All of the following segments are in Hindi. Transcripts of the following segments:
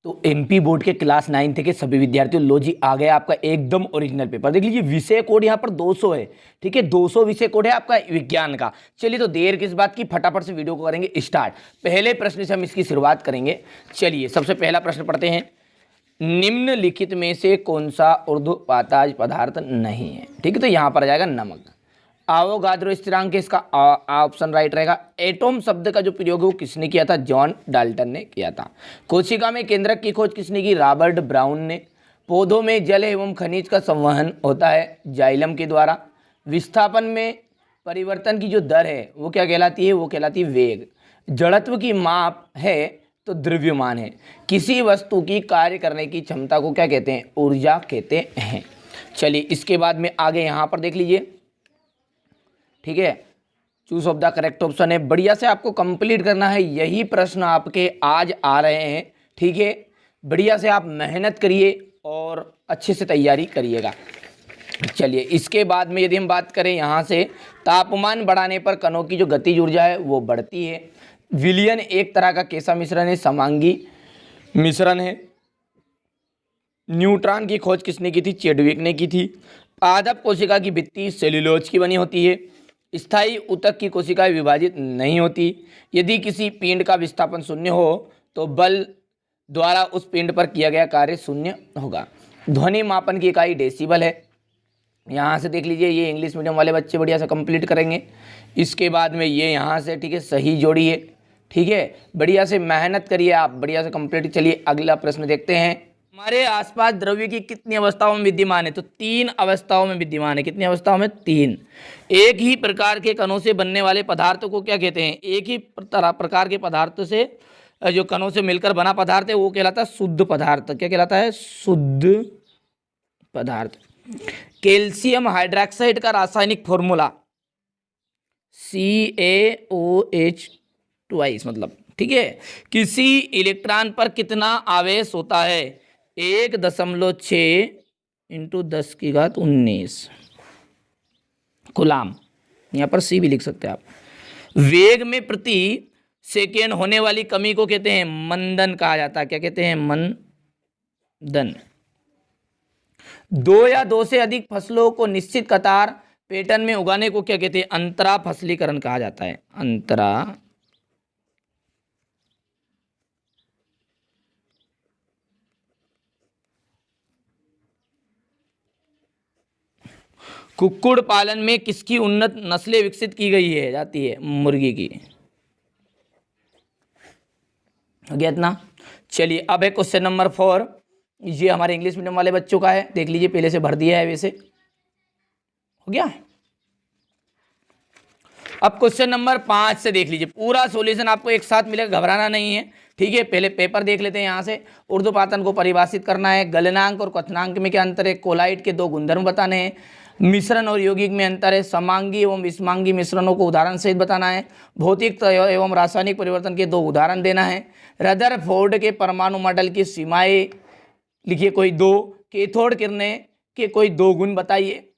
तो एमपी बोर्ड के क्लास 9 के सभी विद्यार्थियों लो जी आ गया आपका एकदम ओरिजिनल पेपर। देख लीजिए विषय कोड यहाँ पर 200 है, ठीक है 200 विषय कोड है आपका विज्ञान का। चलिए तो देर किस बात की, फटाफट से वीडियो को करेंगे स्टार्ट। पहले प्रश्न से हम इसकी शुरुआत करेंगे। चलिए सबसे पहला प्रश्न पढ़ते हैं, निम्नलिखित में से कौन सा ऊर्ध्वपाताज पदार्थ नहीं है, ठीक है। तो यहाँ पर आ जाएगा नमक। आवोगाद्रो स्थिरांक इसका ऑप्शन राइट रहेगा। एटॉम शब्द का जो प्रयोग है वो किसने किया था, जॉन डाल्टन ने किया था। कोशिका में केंद्रक की खोज किसने की, रॉबर्ट ब्राउन ने। पौधों में जल एवं खनिज का संवहन होता है जाइलम के द्वारा। विस्थापन में परिवर्तन की जो दर है वो क्या कहलाती है, वो कहलाती है वेग। जड़त्व की माप है तो द्रव्यमान है। किसी वस्तु की कार्य करने की क्षमता को क्या कहते हैं, ऊर्जा कहते हैं। चलिए इसके बाद में आगे यहाँ पर देख लीजिए, ठीक है। Choose of the correct option है, बढ़िया से आपको कंप्लीट करना है। यही प्रश्न आपके आज आ रहे हैं, ठीक है। बढ़िया से आप मेहनत करिए और अच्छे से तैयारी करिएगा। चलिए इसके बाद में यदि हम बात करें यहाँ से, तापमान बढ़ाने पर कणों की जो गतिज ऊर्जा है वो बढ़ती है। विलयन एक तरह का कैसा मिश्रण है, समांगी मिश्रण है। न्यूट्रॉन की खोज किसने की थी, चैडविक ने की थी। पादप कोशिका की भित्ति सेल्यूलोज की बनी होती है। स्थायी ऊतक की कोशिकाएं विभाजित नहीं होती। यदि किसी पिंड का विस्थापन शून्य हो तो बल द्वारा उस पिंड पर किया गया कार्य शून्य होगा। ध्वनि मापन की इकाई डेसिबल है। यहाँ से देख लीजिए, ये इंग्लिश मीडियम वाले बच्चे बढ़िया से कंप्लीट करेंगे। इसके बाद में ये यहाँ से, ठीक है, सही जोड़ी है, ठीक है। बढ़िया से मेहनत करिए आप, बढ़िया से कंप्लीट। चलिए अगला प्रश्न देखते हैं, हमारे आसपास द्रव्य की कितनी अवस्थाओं में विद्यमान है, तो 3 अवस्थाओं में विद्यमान है। कितनी अवस्थाओं में, 3। एक ही प्रकार के कणों से बनने वाले पदार्थों को क्या कहते हैं, एक ही प्रकार के पदार्थ से जो कणों से मिलकर बना पदार्थ है वो कहलाता है शुद्ध पदार्थ। क्या कहलाता है, शुद्ध पदार्थ। कैल्शियम हाइड्रोक्साइड का रासायनिक फॉर्मूला CaOH ट्वाइस, मतलब, ठीक है। किसी इलेक्ट्रॉन पर कितना आवेश होता है, 1.6 × 10⁻19 कूलाम। यहाँ पर C भी लिख सकते हैं आप। वेग में प्रति सेकेंड होने वाली कमी को कहते हैं मंदन कहा जाता है। क्या कहते हैं, मंदन। 2 या 2 से अधिक फसलों को निश्चित कतार पैटर्न में उगाने को क्या कहते हैं, अंतरा फसलीकरण कहा जाता है। अंतरा कुक्कुट पालन में किसकी उन्नत नस्लें विकसित की गई है, जाती है, मुर्गी की। हो गया इतना। चलिए अब है क्वेश्चन नंबर 4। ये हमारे इंग्लिश मीडियम वाले बच्चों का है, देख लीजिए, पहले से भर दिया है वैसे। हो गया। अब क्वेश्चन नंबर 5 से देख लीजिए, पूरा सॉल्यूशन आपको एक साथ मिलेगा, घबराना नहीं है, ठीक है। पहले पेपर देख लेते हैं। यहाँ से ऊर्ध्वपातन को परिभाषित करना है। गलनांक और क्वथनांक में क्या अंतर है, कोलाइड के 2 गुणधर्म बताने हैं। मिश्रण और यौगिक में अंतर है। समांगी एवं विषमांगी मिश्रणों को उदाहरण सहित बताना है। भौतिक एवं रासायनिक परिवर्तन के 2 उदाहरण देना है। रदरफोर्ड के परमाणु मॉडल की सीमाएं लिखिए कोई 2। कैथोड किरणें के कोई 2 गुण बताइए।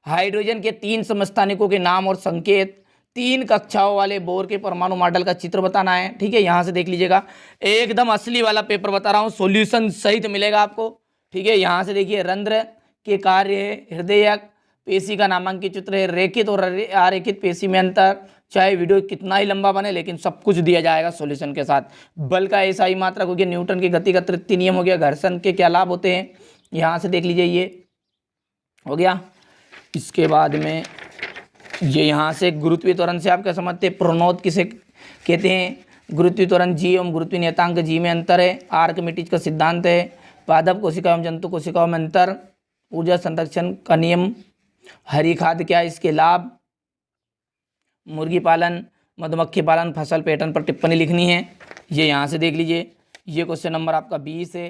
हाइड्रोजन के 3 समस्थानिकों के नाम और संकेत। 3 कक्षाओं वाले बोर के परमाणु मॉडल का चित्र बताना है, ठीक है। यहाँ से देख लीजिएगा, एकदम असली वाला पेपर बता रहा हूँ, सॉल्यूशन सहित मिलेगा आपको, ठीक है। यहाँ से देखिए, रंध्र के कार्य है, हृदयक, पेशी का नामांकित चित्र है, रेखित और अरेखित पेशी में अंतर। चाहे वीडियो कितना ही लंबा बने लेकिन सब कुछ दिया जाएगा सॉल्यूशन के साथ। बल का ऐसा ही मात्रक हो गया, न्यूटन के गति का तृतीय नियम हो गया, घर्षण के क्या लाभ होते हैं, यहाँ से देख लीजिए, ये हो गया। इसके बाद में ये यहाँ से गुरुत्वीय त्वरण से आप क्या समझते हैं, प्रणोद किसे कहते हैं, गुरुत्वीय त्वरण जी एवं गुरुत्वीय नियतांक जी में अंतर है। आर्किमिडीज का सिद्धांत है। पादप कोशिका एवं जंतु कोशिकाओं में अंतर। ऊर्जा संरक्षण का नियम। हरी खाद क्या है, इसके लाभ। मुर्गी पालन, मधुमक्खी पालन, फसल पैटर्न पर टिप्पणी लिखनी है। ये यहाँ से देख लीजिए, ये क्वेश्चन नंबर आपका 20 है।